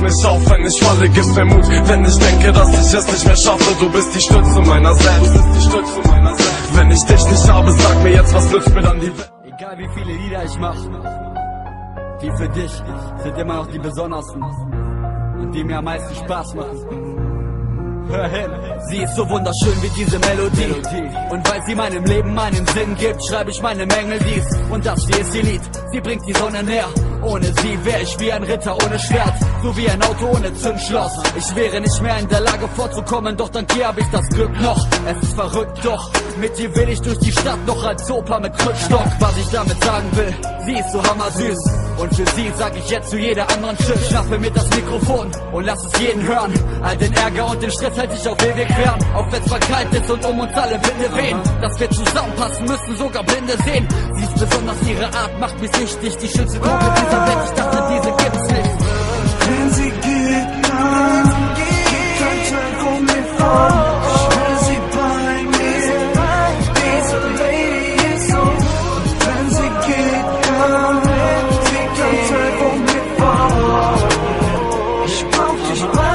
mich auf, wenn ich falle, gib mir Mut. Wenn ich denke, dass ich es nicht mehr schaffe, du bist die Stütze meiner selbst. Wenn ich dich nicht habe, sag mir jetzt, was nützt mir dann die Welt? Egal wie viele Lieder ich mach, die für dich sind immer noch die besondersten und die mir am meisten Spaß machen. Hör hin, sie ist so wunderschön wie diese Melodie. Und weil sie meinem Leben meinen Sinn gibt, schreibe ich meine Mängel dies. Und das hier ist ihr Lied, sie bringt die Sonne näher. Ohne sie wäre ich wie ein Ritter ohne Schwert, so wie ein Auto ohne Zündschloss. Ich wäre nicht mehr in der Lage vorzukommen, doch dank ihr hab ich das Glück noch. Es ist verrückt, doch mit ihr will ich durch die Stadt noch als Opa mit Krückstock. Was ich damit sagen will, sie ist so hammersüß. Und für sie sag ich jetzt zu jeder anderen Schiff, schnappe mir das Mikrofon und lass es jeden hören. All den Ärger und den Stress halt ich auf ewig fern. Auch wenn's verkalt ist und um uns alle Winde wehen, dass wir zusammenpassen müssen, sogar Blinde sehen. Sie ist besonders, ihre Art macht mich süchtig. Die schönste Droge dieser Welt, ich dachte, diese gibt's nicht. Wenn sie geht, dann gibt ein Teil von mir vor. Ich will sie bei mir, diese Lady ist so. Und wenn sie geht, dann gibt ein Teil von mir vor. Ich brauch dich bei